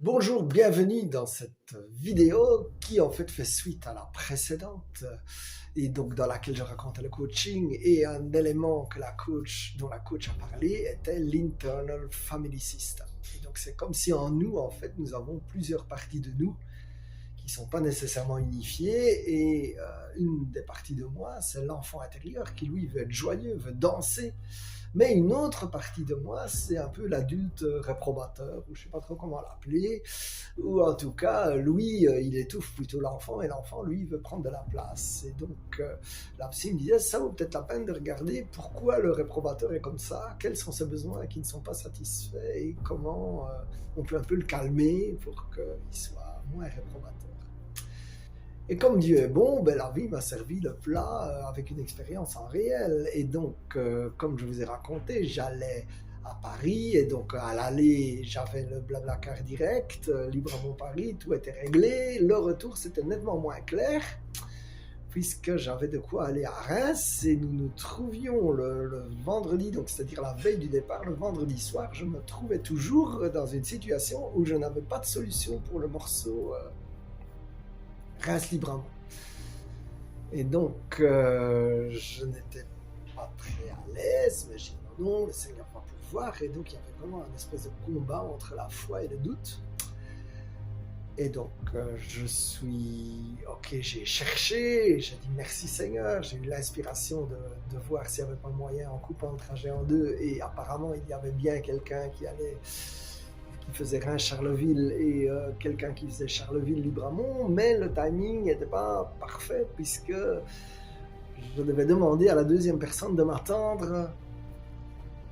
Bonjour, bienvenue dans cette vidéo qui en fait suite à la précédente et donc dans laquelle je raconte le coaching et un élément que dont la coach a parlé était l'internal family system. Et donc c'est comme si en nous en fait nous avons plusieurs parties de nous qui sont pas nécessairement unifiées et une des parties de moi c'est l'enfant intérieur qui lui veut être joyeux, veut danser. Mais une autre partie de moi, c'est un peu l'adulte réprobateur, ou je ne sais pas trop comment l'appeler, ou en tout cas, lui, il étouffe plutôt l'enfant, et l'enfant, lui, veut prendre de la place. Et donc, la psy me disait, ça vaut peut-être la peine de regarder pourquoi le réprobateur est comme ça, quels sont ses besoins qui ne sont pas satisfaits, et comment on peut un peu le calmer pour qu'il soit moins réprobateur. Et comme Dieu est bon, la vie m'a servi le plat avec une expérience en réel. Et donc, comme je vous ai raconté, j'allais à Paris et donc à l'aller, j'avais le Blablacar direct, Librement Paris, tout était réglé. Le retour, c'était nettement moins clair puisque j'avais de quoi aller à Reims et nous nous trouvions le vendredi, donc c'est-à-dire la veille du départ, le vendredi soir, je me trouvais toujours dans une situation où je n'avais pas de solution pour le morceau Reims librement. Et donc, je n'étais pas très à l'aise, mais j'ai dit non, le Seigneur va pourvoir. Et donc, il y avait vraiment un espèce de combat entre la foi et le doute. Et donc, j'ai cherché, j'ai dit merci Seigneur, j'ai eu l'inspiration de voir s'il n'y avait pas moyen en coupant le trajet en deux. Et apparemment, il y avait bien quelqu'un qui faisait Reims-Charleville et quelqu'un qui faisait Charleville-Libramont, mais le timing n'était pas parfait puisque je devais demander à la deuxième personne de m'attendre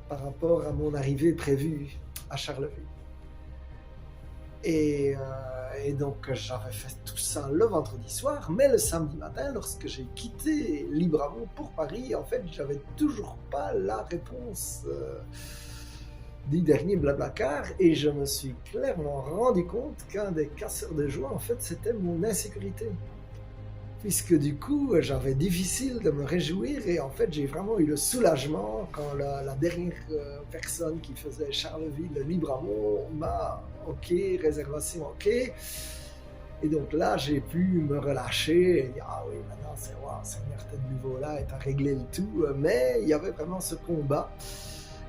par rapport à mon arrivée prévue à Charleville. Et donc j'avais fait tout ça le vendredi soir, mais le samedi matin, lorsque j'ai quitté Libramont pour Paris, en fait, j'avais toujours pas la réponse du dernier Blablacar, et je me suis clairement rendu compte qu'un des casseurs de joie, en fait, c'était mon insécurité. Puisque du coup, j'avais difficile de me réjouir, et en fait, j'ai vraiment eu le soulagement quand la dernière personne qui faisait Charleville-Libramont m'a OK, réservation OK. Et donc là, j'ai pu me relâcher et dire, ah oui, maintenant, c'est wow, Seigneur, t'es de nouveau là et t'as réglé le tout. Mais il y avait vraiment ce combat.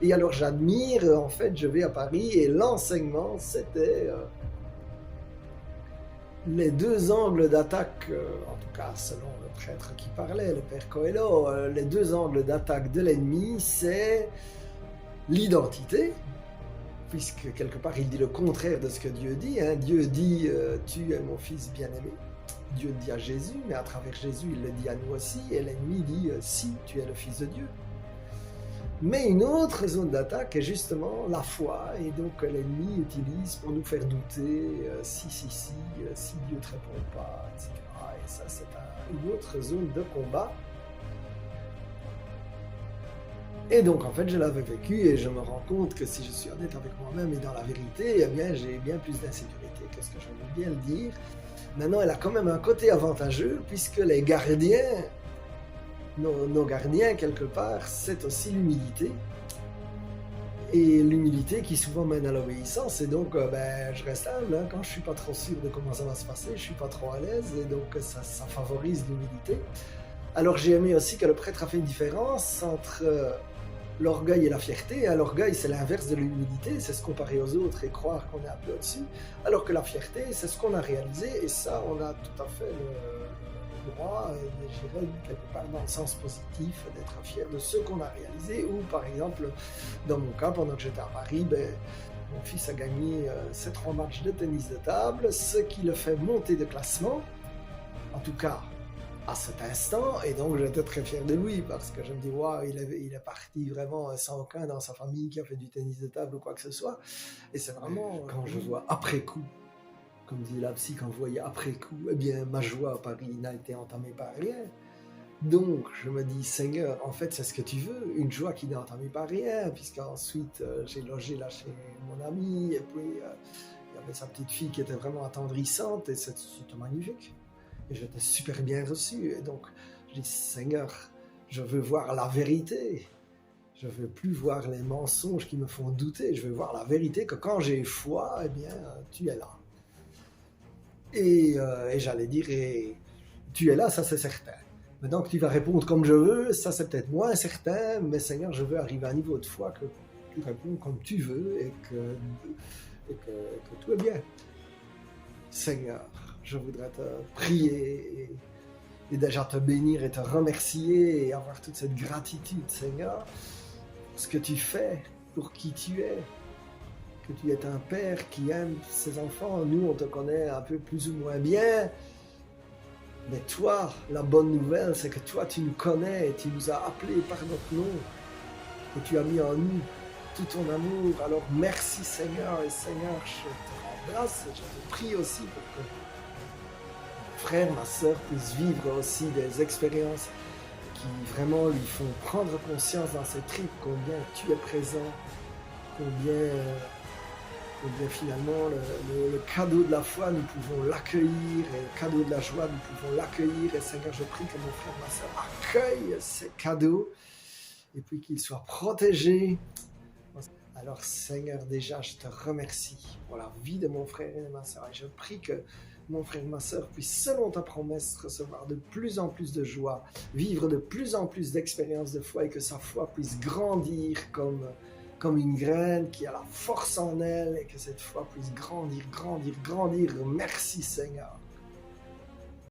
Et alors j'admire, en fait, je vais à Paris et l'enseignement, c'était les deux angles d'attaque, en tout cas selon le prêtre qui parlait, le père Coelho, les deux angles d'attaque de l'ennemi, c'est l'identité, puisque quelque part il dit le contraire de ce que Dieu dit. Hein. Dieu dit tu es mon fils bien-aimé. Dieu le dit à Jésus, mais à travers Jésus il le dit à nous aussi, et l'ennemi dit si tu es le fils de Dieu. Mais une autre zone d'attaque est justement la foi, et donc l'ennemi utilise pour nous faire douter si Dieu ne te répond pas, etc. Et ça, c'est une autre zone de combat. Et donc, en fait, je l'avais vécu et je me rends compte que si je suis honnête avec moi-même et dans la vérité, eh bien, j'ai bien plus d'insécurité que ce que je veux bien le dire. Maintenant, elle a quand même un côté avantageux puisque les gardiens, nos gardiens, quelque part, c'est aussi l'humilité. Et l'humilité qui souvent mène à l'obéissance. Et donc, je reste humble. Hein, quand je suis pas trop sûr de comment ça va se passer, je suis pas trop à l'aise. Et donc, ça favorise l'humilité. Alors, j'ai aimé aussi que le prêtre a fait une différence entre l'orgueil et la fierté. Hein, l'orgueil, c'est l'inverse de l'humilité. C'est se comparer aux autres et croire qu'on est un peu au-dessus. Alors que la fierté, c'est ce qu'on a réalisé. Et ça, on a tout à fait le droit, j'irais quelque part dans le sens positif, d'être fier de ce qu'on a réalisé. Ou par exemple, dans mon cas, pendant que j'étais à Paris, mon fils a gagné ses 3 matchs de tennis de table, ce qui le fait monter de classement, en tout cas à cet instant, et donc j'étais très fier de lui parce que je me dis waouh, il est parti vraiment sans aucun dans sa famille qui a fait du tennis de table ou quoi que ce soit. Et c'est vraiment quand je vois après coup, comme dit la psy, quand vous voyez après coup, eh bien ma joie à Paris n'a été entamée par rien. Donc je me dis Seigneur, en fait c'est ce que tu veux, une joie qui n'est entamée par rien, puisqu'ensuite j'ai logé là chez mon ami, et puis il y avait sa petite fille qui était vraiment attendrissante, et c'était magnifique. Et j'étais super bien reçu, et donc je dis Seigneur, je veux voir la vérité. Je ne veux plus voir les mensonges qui me font douter. Je veux voir la vérité que quand j'ai foi, eh bien, tu es là. Et j'allais dire, tu es là, ça c'est certain. Maintenant que tu vas répondre comme je veux, ça c'est peut-être moins certain, mais Seigneur, je veux arriver à un niveau de foi que tu réponds comme tu veux et que tout est bien. Seigneur, je voudrais te prier et déjà te bénir et te remercier et avoir toute cette gratitude, Seigneur, pour ce que tu fais, pour qui tu es, que tu es un père qui aime ses enfants. Nous, on te connaît un peu plus ou moins bien, mais toi, la bonne nouvelle, c'est que toi, tu nous connais et tu nous as appelés par notre nom et tu as mis en nous tout ton amour. Alors merci Seigneur, et Seigneur, je te embrasse et je te prie aussi pour que mon frère, ma sœur puissent vivre aussi des expériences qui vraiment lui font prendre conscience dans ses tripes combien tu es présent, combien finalement le cadeau de la foi, nous pouvons l'accueillir, et le cadeau de la joie, nous pouvons l'accueillir. Et Seigneur, je prie que mon frère, ma sœur accueille ces cadeaux et puis qu'ils soient protégés. Alors Seigneur, déjà, je te remercie pour la vie de mon frère et de ma sœur. Et je prie que mon frère et ma sœur puissent, selon ta promesse, recevoir de plus en plus de joie, vivre de plus en plus d'expériences de foi et que sa foi puisse grandir comme une graine qui a la force en elle et que cette foi puisse grandir, grandir, grandir. Merci Seigneur.